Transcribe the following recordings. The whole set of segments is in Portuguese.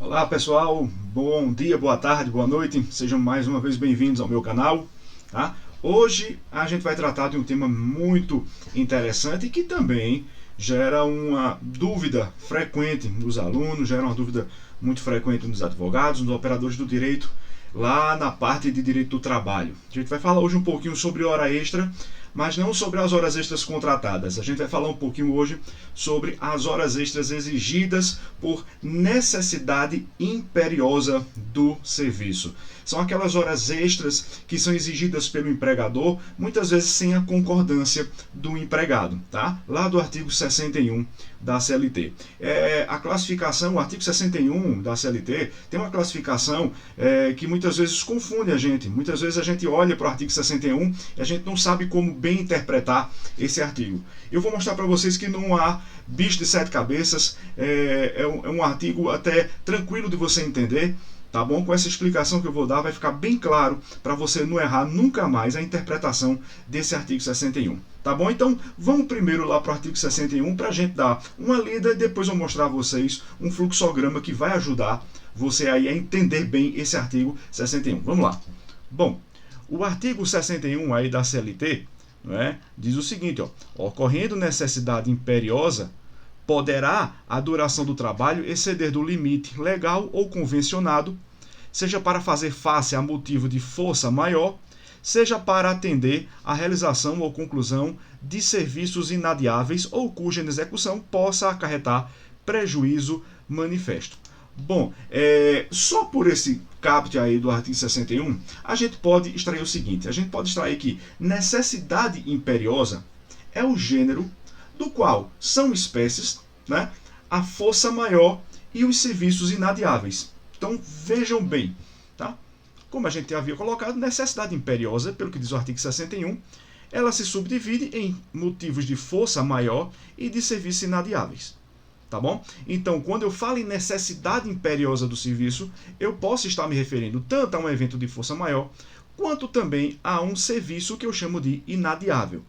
Olá pessoal, bom dia, boa tarde, boa noite, sejam mais uma vez bem-vindos ao meu canal. Tá? Hoje a gente vai tratar de um tema muito interessante que também gera uma dúvida frequente nos alunos, gera uma dúvida muito frequente nos advogados, nos operadores do direito, lá na parte de direito do trabalho. A gente vai falar hoje um pouquinho sobre hora extra, mas não sobre as horas extras contratadas. A gente vai falar um pouquinho hoje sobre as horas extras exigidas por necessidade imperiosa do serviço. São aquelas horas extras que são exigidas pelo empregador, muitas vezes sem a concordância do empregado, tá? Lá do artigo 61 da CLT. A classificação, o artigo 61 da CLT, tem uma classificação que muitas vezes confunde a gente. Muitas vezes a gente olha para o artigo 61 e a gente não sabe como bem interpretar esse artigo. Eu vou mostrar para vocês que não há bicho de sete cabeças, é um artigo até tranquilo de você entender. Tá bom? Com essa explicação que eu vou dar, vai ficar bem claro para você não errar nunca mais a interpretação desse artigo 61. Tá bom? Então, vamos primeiro lá para o artigo 61 para a gente dar uma lida e depois eu mostrar a vocês um fluxograma que vai ajudar você aí a entender bem esse artigo 61. Vamos lá. Bom, o artigo 61 aí da CLT, né, diz o seguinte, ó, ocorrendo necessidade imperiosa, poderá a duração do trabalho exceder do limite legal ou convencionado, seja para fazer face a motivo de força maior, seja para atender à realização ou conclusão de serviços inadiáveis ou cuja execução possa acarretar prejuízo manifesto. Bom, só por esse caput aí do artigo 61, a gente pode extrair o seguinte, a gente pode extrair que necessidade imperiosa é o gênero do qual são espécies, né, a força maior e os serviços inadiáveis. Então vejam bem, tá? Como a gente havia colocado, necessidade imperiosa, pelo que diz o artigo 61, ela se subdivide em motivos de força maior e de serviços inadiáveis. Tá bom? Então, quando eu falo em necessidade imperiosa do serviço, eu posso estar me referindo tanto a um evento de força maior, quanto também a um serviço que eu chamo de inadiável.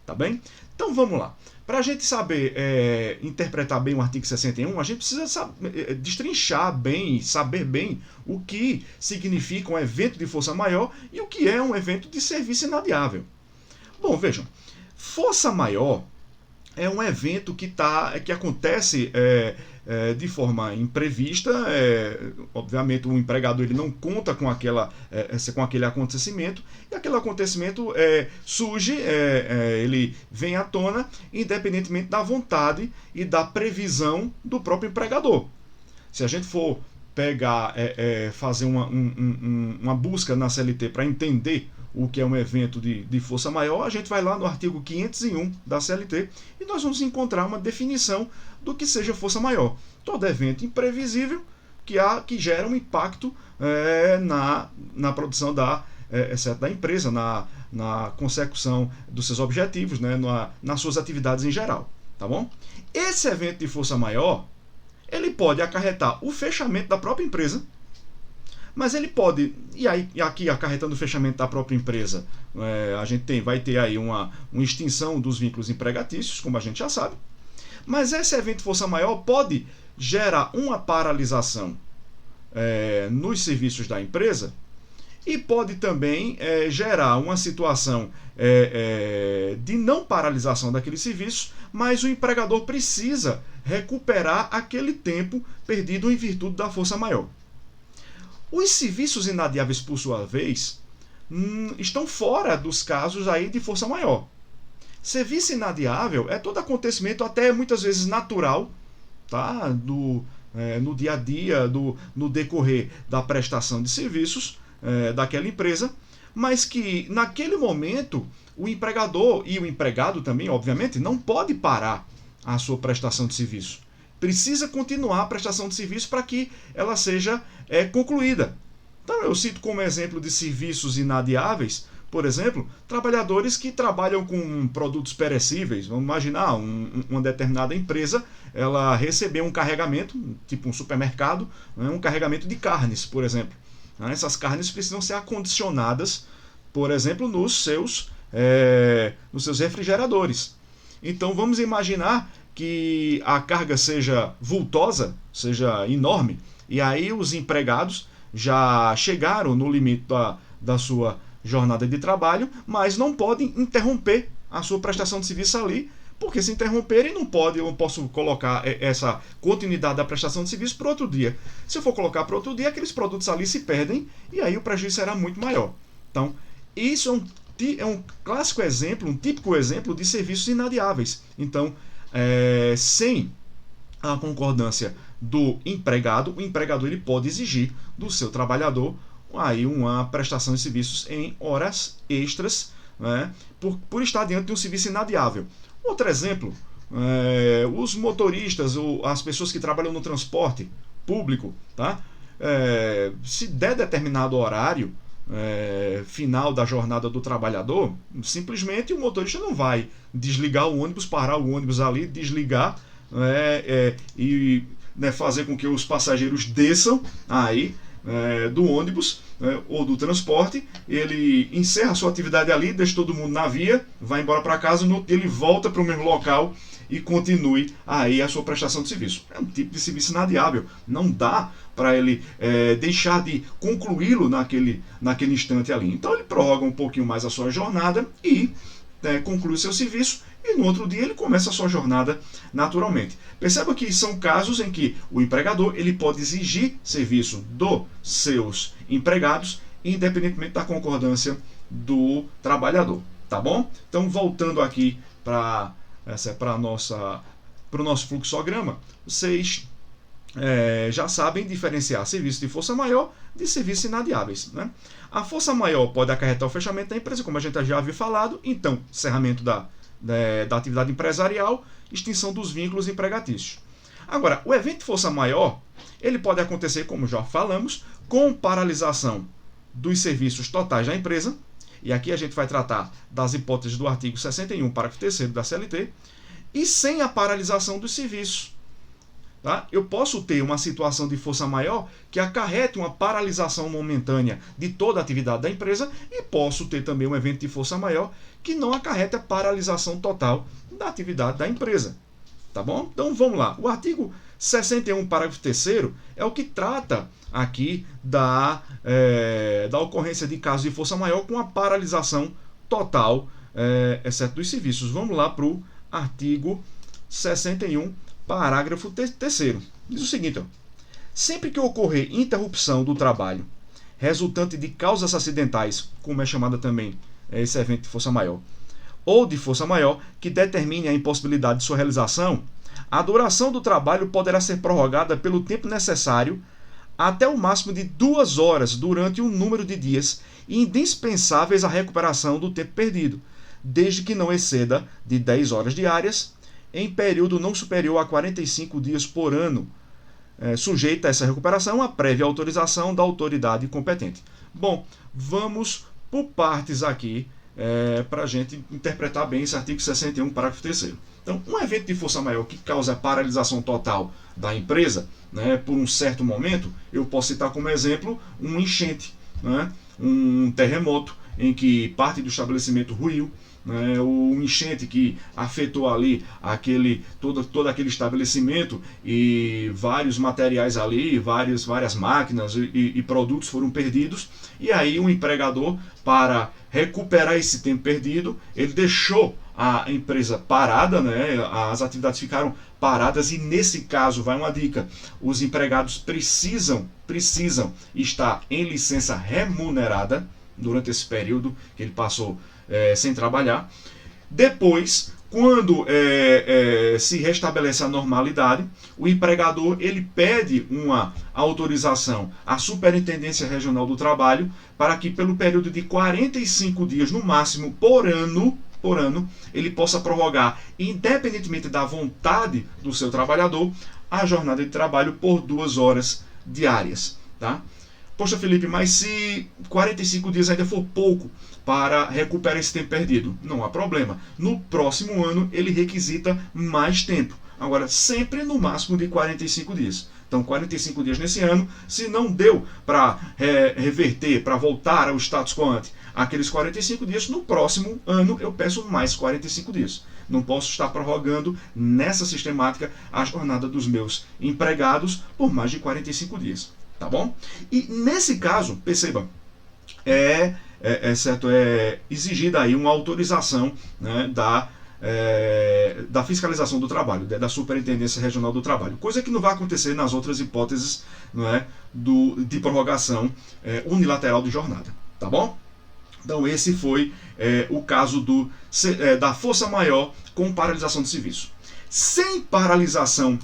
Tá bem? Então vamos lá. Para a gente saber interpretar bem o artigo 61, a gente precisa destrinchar bem, saber bem o que significa um evento de força maior e o que é um evento de serviço inadiável. Bom, vejam, força maior é um evento que acontece de forma imprevista. Obviamente o empregador ele não conta com aquele acontecimento, e aquele acontecimento surge, ele vem à tona independentemente da vontade e da previsão do próprio empregador. Se a gente for pegar, fazer uma busca na CLT para entender o que é um evento de força maior, a gente vai lá no artigo 501 da CLT e nós vamos encontrar uma definição do que seja força maior. Todo evento imprevisível que gera um impacto na produção da empresa, na consecução dos seus objetivos, né, nas suas atividades em geral. Tá bom? Esse evento de força maior, ele pode acarretar o fechamento da própria empresa, mas ele pode, e aqui acarretando o fechamento da própria empresa, a gente vai ter aí uma extinção dos vínculos empregatícios, como a gente já sabe, mas esse evento de força maior pode gerar uma paralisação nos serviços da empresa e pode também gerar uma situação de não paralisação daquele serviço, mas o empregador precisa recuperar aquele tempo perdido em virtude da força maior. Os serviços inadiáveis, por sua vez, estão fora dos casos aí de força maior. Serviço inadiável é todo acontecimento, até muitas vezes natural, tá? No dia a dia, no decorrer da prestação de serviços daquela empresa, mas que naquele momento o empregador e o empregado também, obviamente, não pode parar a sua prestação de serviço. Precisa continuar a prestação de serviço para que ela seja concluída. Então eu cito como exemplo de serviços inadiáveis, por exemplo, trabalhadores que trabalham com produtos perecíveis. Vamos imaginar uma determinada empresa, ela recebeu um carregamento, tipo um supermercado, um carregamento de carnes, por exemplo. Essas carnes precisam ser acondicionadas, por exemplo, nos seus refrigeradores. Então vamos imaginar que a carga seja vultosa, seja enorme, E aí os empregados já chegaram no limite da sua jornada de trabalho, mas não podem interromper a sua prestação de serviço ali, porque se interromperem não pode, eu posso colocar essa continuidade da prestação de serviço para outro dia. Se eu for colocar para outro dia, aqueles produtos ali se perdem e aí o prejuízo será muito maior. Então, isso é um clássico exemplo, um típico exemplo de serviços inadiáveis. Então, sem a concordância do empregado, o empregador ele pode exigir do seu trabalhador aí uma prestação de serviços em horas extras, né, por estar diante de um serviço inadiável. Outro exemplo, os motoristas, ou as pessoas que trabalham no transporte público, tá? Se der determinado horário final da jornada do trabalhador, simplesmente o motorista não vai desligar o ônibus, parar o ônibus ali, desligar e fazer com que os passageiros desçam aí do ônibus ou do transporte. Ele encerra a sua atividade ali, deixa todo mundo na via, vai embora para casa, no outro dia ele volta para o mesmo local e continue aí a sua prestação de serviço. É um tipo de serviço inadiável, não dá para ele deixar de concluí-lo naquele instante ali. Então ele prorroga um pouquinho mais a sua jornada e conclui seu serviço, e no outro dia ele começa a sua jornada naturalmente. Perceba que são casos em que o empregador ele pode exigir serviço dos seus empregados, independentemente da concordância do trabalhador. Tá bom? Então, voltando aqui para o nosso fluxograma, vocês já sabem diferenciar serviços de força maior de serviços inadiáveis, né? A força maior pode acarretar o fechamento da empresa, como a gente já havia falado, então, encerramento da atividade empresarial, extinção dos vínculos empregatícios. Agora, o evento de força maior, ele pode acontecer, como já falamos, com paralisação dos serviços totais da empresa, e aqui a gente vai tratar das hipóteses do artigo 61, parágrafo 3º da CLT, e sem a paralisação dos serviços. Tá? Eu posso ter uma situação de força maior que acarrete uma paralisação momentânea de toda a atividade da empresa, e posso ter também um evento de força maior que não acarrete a paralisação total da atividade da empresa. Tá bom? Então vamos lá. O artigo 61, parágrafo 3º, é o que trata aqui da ocorrência de casos de força maior com a paralisação total, exceto dos serviços. Vamos lá para o artigo 61, parágrafo 3º. Diz o seguinte: sempre que ocorrer interrupção do trabalho resultante de causas acidentais, como é chamada também esse evento de força maior, ou de força maior que determine a impossibilidade de sua realização, a duração do trabalho poderá ser prorrogada pelo tempo necessário até o máximo de 2 horas durante um número de dias indispensáveis à recuperação do tempo perdido, desde que não exceda de 10 horas diárias, em período não superior a 45 dias por ano, sujeita a essa recuperação a prévia autorização da autoridade competente. Bom, vamos por partes aqui, para a gente interpretar bem esse artigo 61, parágrafo 3º. Então, um evento de força maior que causa paralisação total da empresa, né, por um certo momento, eu posso citar como exemplo um enchente, né, um terremoto em que parte do estabelecimento ruiu, né, o enchente que afetou ali todo aquele estabelecimento, e vários materiais ali, várias máquinas e produtos foram perdidos, e aí o empregador, para recuperar esse tempo perdido, ele deixou a empresa parada, né, as atividades ficaram paradas, e nesse caso, vai uma dica, os empregados precisam estar em licença remunerada durante esse período que ele passou sem trabalhar. Depois, quando se restabelece a normalidade, o empregador ele pede uma autorização à Superintendência Regional do Trabalho para que, pelo período de 45 dias no máximo por ano, ele possa prorrogar, independentemente da vontade do seu trabalhador, a jornada de trabalho por 2 horas diárias. Tá? Poxa, Felipe, mas se 45 dias ainda for pouco para recuperar esse tempo perdido, não há problema. No próximo ano ele requisita mais tempo. Agora, sempre no máximo de 45 dias. Então, 45 dias nesse ano. Se não deu para reverter, para voltar ao status quo ante aqueles 45 dias, no próximo ano eu peço mais 45 dias. Não posso estar prorrogando nessa sistemática a jornada dos meus empregados por mais de 45 dias. Tá bom? E nesse caso, perceba, é exigida aí uma autorização, né, da fiscalização do trabalho, da Superintendência Regional do Trabalho, coisa que não vai acontecer nas outras hipóteses, não é, de prorrogação unilateral de jornada, tá bom? Então esse foi o caso da força maior com paralisação do serviço. Sem paralisação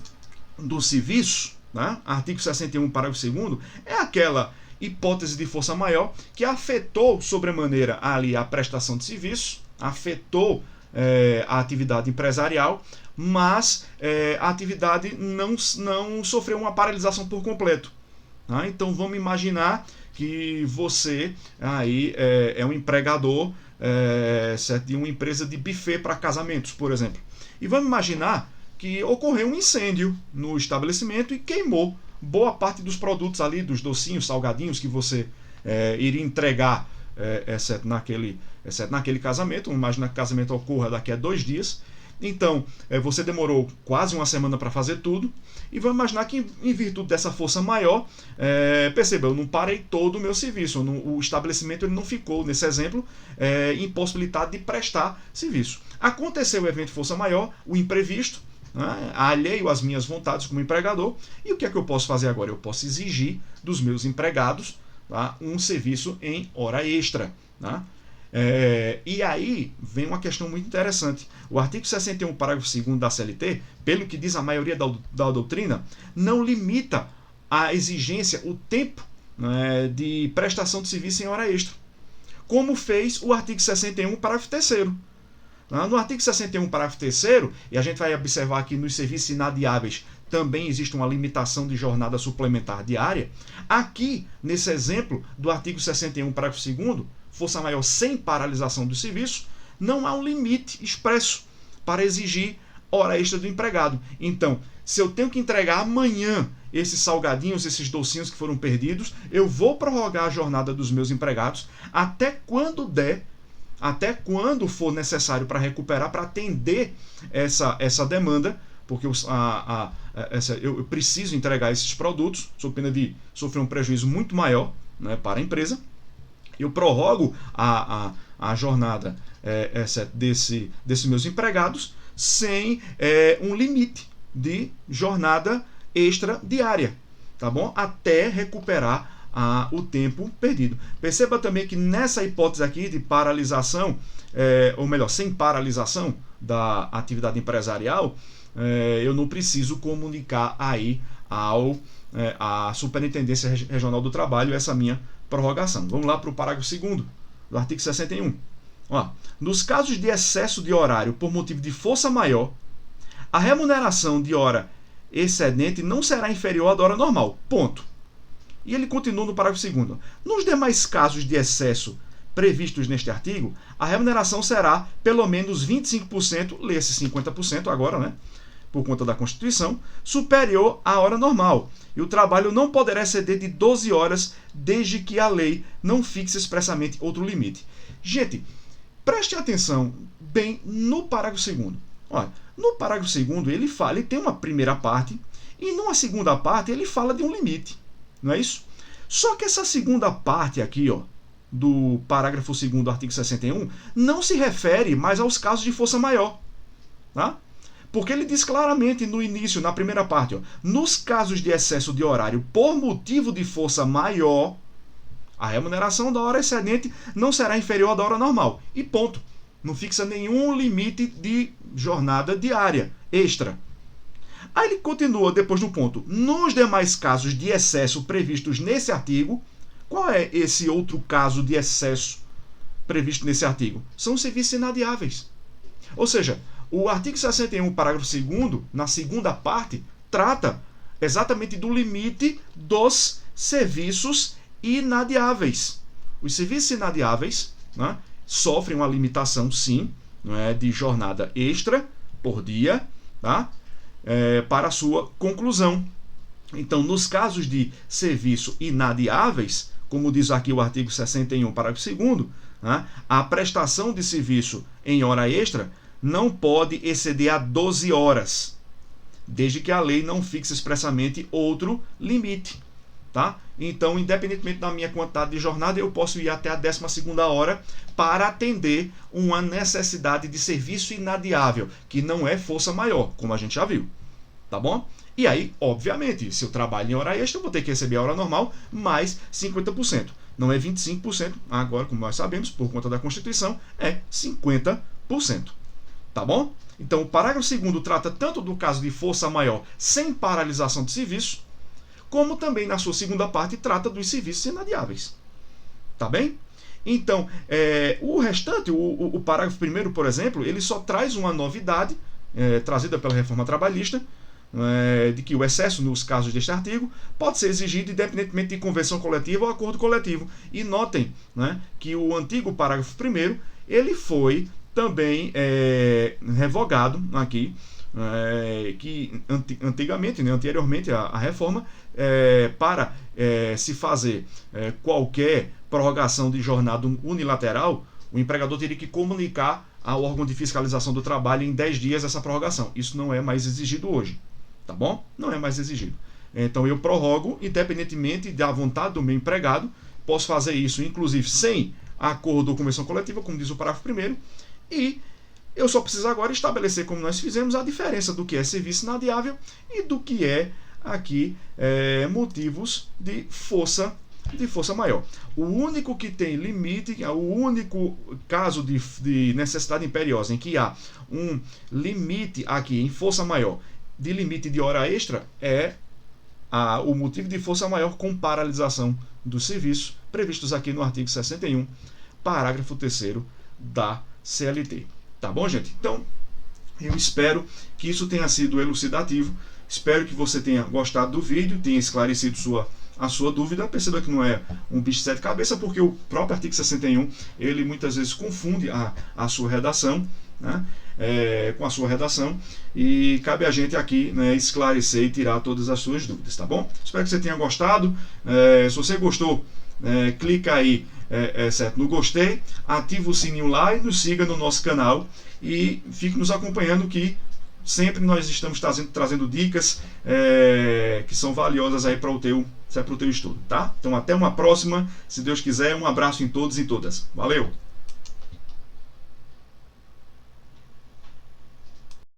do serviço, né, artigo 61, parágrafo 2º, é aquela hipótese de força maior que afetou sobremaneira ali a prestação de serviço, afetou a atividade empresarial, mas a atividade não sofreu uma paralisação por completo. Tá? Então vamos imaginar que você aí é um empregador certo, de uma empresa de buffet para casamentos, por exemplo. E vamos imaginar que ocorreu um incêndio no estabelecimento e queimou boa parte dos produtos ali, dos docinhos, salgadinhos que você iria entregar exceto naquele casamento. Vamos imaginar que o casamento ocorra daqui a 2 dias. Então, você demorou quase uma semana para fazer tudo. E vamos imaginar que, em virtude dessa força maior, perceba, eu não parei todo o meu serviço. O estabelecimento ele não ficou, nesse exemplo, impossibilitado de prestar serviço. Aconteceu o evento de força maior, o imprevisto, né, alheio às minhas vontades como empregador. E o que é que eu posso fazer agora? Eu posso exigir dos meus empregados, tá, um serviço em hora extra. Tá? E aí vem uma questão muito interessante. O artigo 61, parágrafo 2º da CLT, pelo que diz a maioria da doutrina, não limita a exigência, o tempo, né, de prestação de serviço em hora extra, como fez o artigo 61, parágrafo 3º. No artigo 61, parágrafo 3º, e a gente vai observar que nos serviços inadiáveis também existe uma limitação de jornada suplementar diária. Aqui, nesse exemplo do artigo 61, parágrafo 2º, força maior sem paralisação do serviço, não há um limite expresso para exigir hora extra do empregado. Então, se eu tenho que entregar amanhã esses salgadinhos, esses docinhos que foram perdidos, eu vou prorrogar a jornada dos meus empregados até quando der, até quando for necessário para recuperar, para atender essa demanda, porque eu preciso entregar esses produtos, sob pena de sofrer um prejuízo muito maior, né, para a empresa. Eu prorrogo a jornada desses meus empregados sem um limite de jornada extra diária, tá bom? Até recuperar o tempo perdido. Perceba também que nessa hipótese aqui de paralisação, ou melhor, sem paralisação da atividade empresarial, eu não preciso comunicar aí à Superintendência Regional do Trabalho essa minha prorrogação. Vamos lá para o parágrafo 2º do artigo 61. Nos casos de excesso de horário por motivo de força maior, a remuneração de hora excedente não será inferior à da hora normal. Ponto. E ele continua no parágrafo 2º. Nos demais casos de excesso previstos neste artigo, a remuneração será pelo menos 25%, lê-se 50% agora, né, por conta da Constituição, superior à hora normal. E o trabalho não poderá exceder de 12 horas, desde que a lei não fixe expressamente outro limite. Gente, preste atenção bem no parágrafo 2º. Olha, no parágrafo 2º ele tem uma primeira parte, e numa segunda parte ele fala de um limite. Não é isso? Só que essa segunda parte aqui, do parágrafo 2º do artigo 61, não se refere mais aos casos de força maior. Tá? Porque ele diz claramente no início, na primeira parte, nos casos de excesso de horário por motivo de força maior, a remuneração da hora excedente não será inferior à da hora normal. E ponto. Não fixa nenhum limite de jornada diária extra. Aí ele continua depois do ponto. Nos demais casos de excesso previstos nesse artigo, qual é esse outro caso de excesso previsto nesse artigo? São os serviços inadiáveis. Ou seja, o artigo 61, parágrafo 2º, na segunda parte, trata exatamente do limite dos serviços inadiáveis. Os serviços inadiáveis, né, sofrem uma limitação, sim, de jornada extra por dia, tá? Para a sua conclusão. Então, nos casos de serviço inadiáveis, como diz aqui o artigo 61, parágrafo 2º, né, a prestação de serviço em hora extra não pode exceder a 12 horas, desde que a lei não fixe expressamente outro limite. Tá? Então, independentemente da minha quantidade de jornada, eu posso ir até a 12ª hora para atender uma necessidade de serviço inadiável, que não é força maior, como a gente já viu. Tá bom? E aí, obviamente, se eu trabalho em hora extra, eu vou ter que receber a hora normal mais 50%. Não é 25%, agora, como nós sabemos, por conta da Constituição, é 50%. Tá bom? Então, o parágrafo 2º trata tanto do caso de força maior sem paralisação de serviço, como também na sua segunda parte trata dos serviços inadiáveis. Tá bem? Então, o restante, o parágrafo 1º, por exemplo, ele só traz uma novidade trazida pela reforma trabalhista, de que o excesso, nos casos deste artigo, pode ser exigido independentemente de convenção coletiva ou acordo coletivo. E notem, né, que o antigo parágrafo 1º, ele foi também revogado aqui, que antigamente, né, anteriormente à reforma, para se fazer qualquer prorrogação de jornada unilateral, o empregador teria que comunicar ao órgão de fiscalização do trabalho em 10 dias essa prorrogação. Isso não é mais exigido hoje, tá bom? Não é mais exigido. Então eu prorrogo, independentemente da vontade do meu empregado, posso fazer isso inclusive sem acordo ou convenção coletiva, como diz o parágrafo 1º, e eu só preciso agora estabelecer, como nós fizemos, a diferença do que é serviço inadiável e do que é aqui motivos de força maior. O único que tem limite, o único caso de necessidade imperiosa em que há um limite aqui em força maior de limite de hora extra é o motivo de força maior com paralisação do serviço, previstos aqui no artigo 61, parágrafo 3º da CLT. Tá bom, gente? Então, eu espero que isso tenha sido elucidativo. Espero que você tenha gostado do vídeo, tenha esclarecido a sua dúvida. Perceba que não é um bicho de sete cabeças, porque o próprio artigo 61, ele muitas vezes confunde a sua redação, né, com a sua redação, e cabe a gente aqui, né, esclarecer e tirar todas as suas dúvidas, tá bom? Espero que você tenha gostado. Se você gostou, clica aí certo, no gostei, ativa o sininho lá e nos siga no nosso canal e fique nos acompanhando, que sempre nós estamos trazendo dicas que são valiosas aí para o teu estudo, tá? Então até uma próxima, se Deus quiser. Um abraço em todos e todas. Valeu!